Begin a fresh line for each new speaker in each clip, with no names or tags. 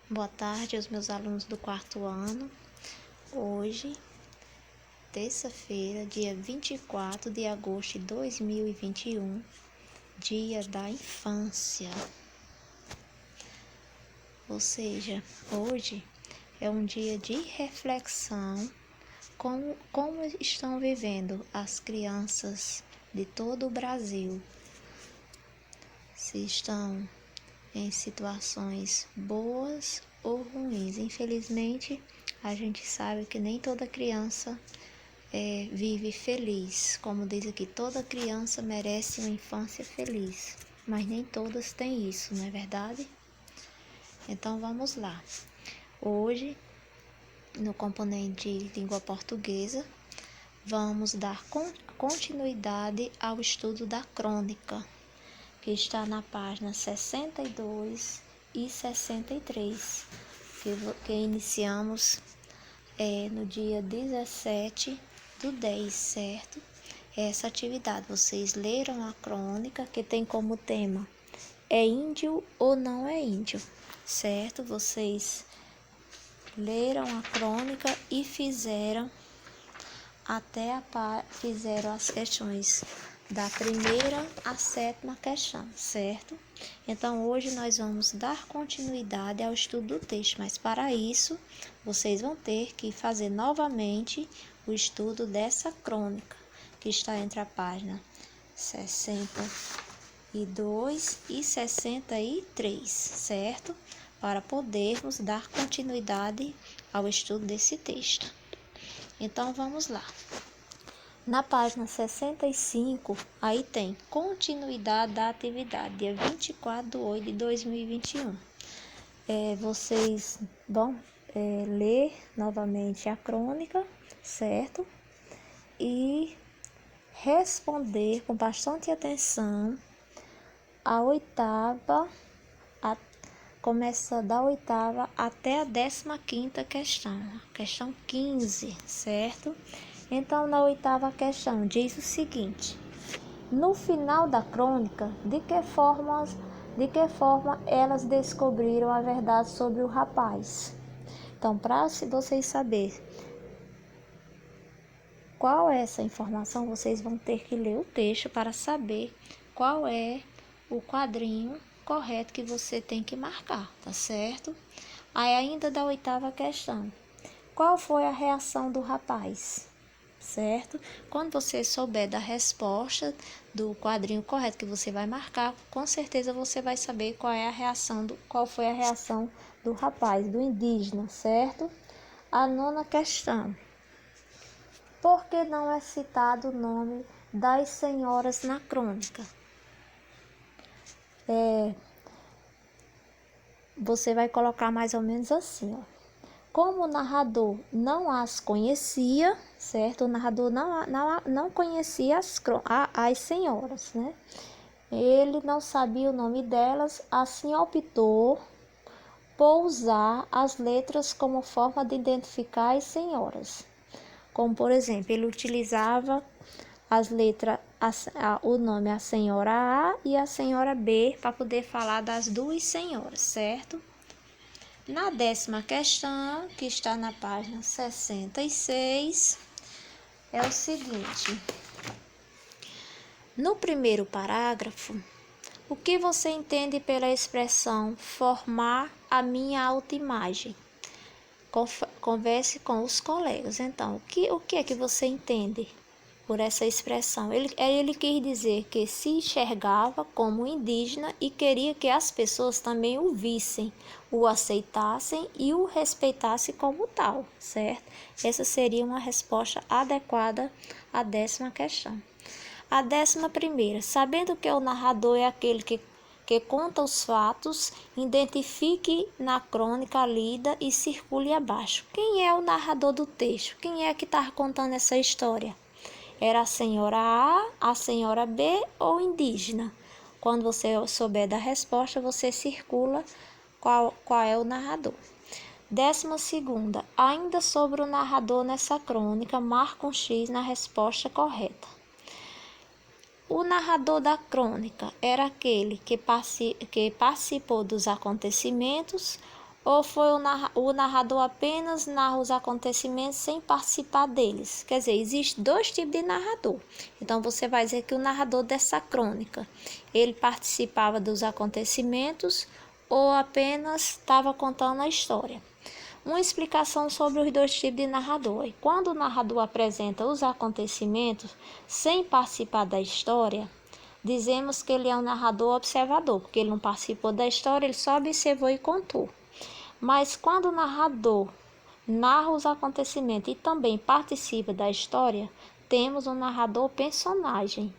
Boa tarde aos meus alunos do quarto ano. Hoje, terça-feira, dia 24 de agosto de 2021, dia da infância. Ou seja, hoje é um dia de reflexão como estão vivendo as crianças de todo o Brasil. Se estão em situações boas ou ruins. Infelizmente, a gente sabe que nem toda criança vive feliz. Como diz aqui, toda criança merece uma infância feliz, mas nem todas têm isso, não é verdade? Então vamos lá. Hoje, no componente de língua portuguesa, vamos dar continuidade ao estudo da crônica, que está na página 62 e 63, que iniciamos no dia 17/10, certo? Essa atividade, vocês leram a crônica, que tem como tema é índio ou não é índio, certo? Vocês leram a crônica e fizeram as questões da primeira à sétima questão, certo? Então, hoje nós vamos dar continuidade ao estudo do texto, mas para isso, vocês vão ter que fazer novamente o estudo dessa crônica, que está entre a página 62 e 63, certo? Para podermos dar continuidade ao estudo desse texto. Então, vamos lá. Na página 65, aí tem continuidade da atividade, dia 24/8/2021. Vocês vão ler novamente a crônica, certo? E responder com bastante atenção a oitava, começa da oitava até a 15ª questão, questão 15, certo? Então, na oitava questão, diz o seguinte: no final da crônica, de que forma elas descobriram a verdade sobre o rapaz? Então, para vocês saberem qual é essa informação, vocês vão ter que ler o texto para saber qual é o quadrinho correto que você tem que marcar, tá certo? Aí, ainda da oitava questão, qual foi a reação do rapaz? Certo? Quando você souber da resposta do quadrinho correto que você vai marcar, com certeza você vai saber qual foi a reação do rapaz, do indígena, certo? A nona questão: por que não é citado o nome das senhoras na crônica? Você vai colocar mais ou menos assim, ó. Como o narrador não as conhecia, certo? O narrador não conhecia as senhoras, né? Ele não sabia o nome delas, assim optou por usar as letras como forma de identificar as senhoras. Como, por exemplo, ele utilizava as letras, o nome a senhora A e a senhora B para poder falar das duas senhoras, certo? Na 10ª questão, que está na página 66, é o seguinte: no primeiro parágrafo, o que você entende pela expressão formar a minha autoimagem? Converse com os colegas. Então, o que é que você entende por essa expressão? Ele quis dizer que se enxergava como indígena e queria que as pessoas também o vissem, o aceitassem e o respeitassem como tal, certo? Essa seria uma resposta adequada à 10ª questão. A 11ª, sabendo que o narrador é aquele que conta os fatos, identifique na crônica lida e circule abaixo. Quem é o narrador do texto? Quem é que está contando essa história? Era a senhora A, a senhora B ou indígena? Quando você souber da resposta, você circula qual é o narrador. 12ª, ainda sobre o narrador nessa crônica, marca um X na resposta correta. O narrador da crônica era aquele que participou dos acontecimentos ou foi o narrador apenas narra os acontecimentos sem participar deles? Quer dizer, existe dois tipos de narrador. Então, você vai dizer que o narrador dessa crônica, ele participava dos acontecimentos ou apenas estava contando a história. Uma explicação sobre os dois tipos de narrador. Quando o narrador apresenta os acontecimentos sem participar da história, dizemos que ele é um narrador observador, porque ele não participou da história, ele só observou e contou. Mas quando o narrador narra os acontecimentos e também participa da história, temos um narrador personagem.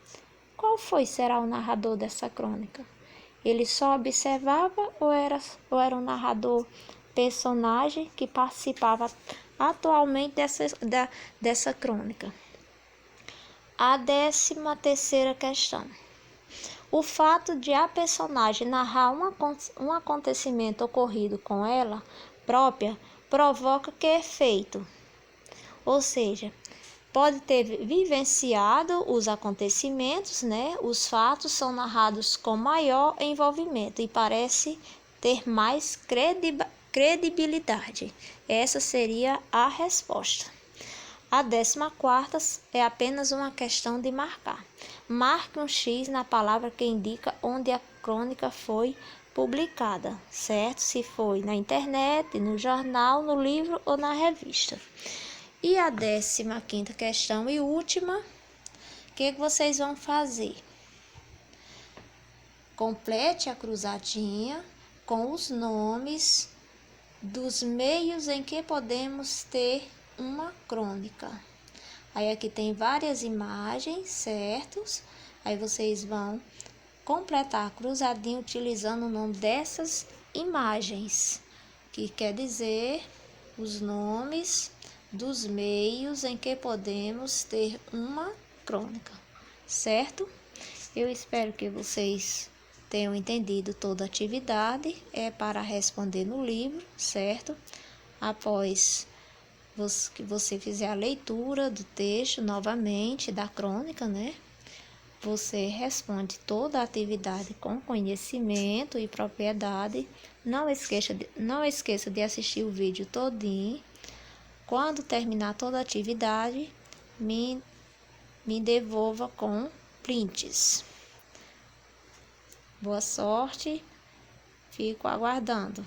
Qual será o narrador dessa crônica? Ele só observava ou era um narrador personagem que participava atualmente dessa crônica? A 13ª questão. O fato de a personagem narrar um acontecimento ocorrido com ela própria provoca que efeito? Ou seja, pode ter vivenciado os acontecimentos, né? Os fatos são narrados com maior envolvimento e parece ter mais credibilidade. Essa seria a resposta. A 14ª é apenas uma questão de marcar. Marque um X na palavra que indica onde a crônica foi publicada, certo? Se foi na internet, no jornal, no livro ou na revista. E a 15ª questão e última, o que vocês vão fazer? Complete a cruzadinha com os nomes dos meios em que podemos ter uma crônica. Aí aqui tem várias imagens, certos? Aí vocês vão completar a cruzadinha utilizando o nome dessas imagens, que quer dizer os nomes dos meios em que podemos ter uma crônica, certo? Eu espero que vocês tenham entendido toda a atividade, é para responder no livro, certo? Após que você fizer a leitura do texto novamente, da crônica, né? Você responde toda a atividade com conhecimento e propriedade. Não esqueça de assistir o vídeo todinho. Quando terminar toda a atividade, me devolva com prints. Boa sorte, fico aguardando.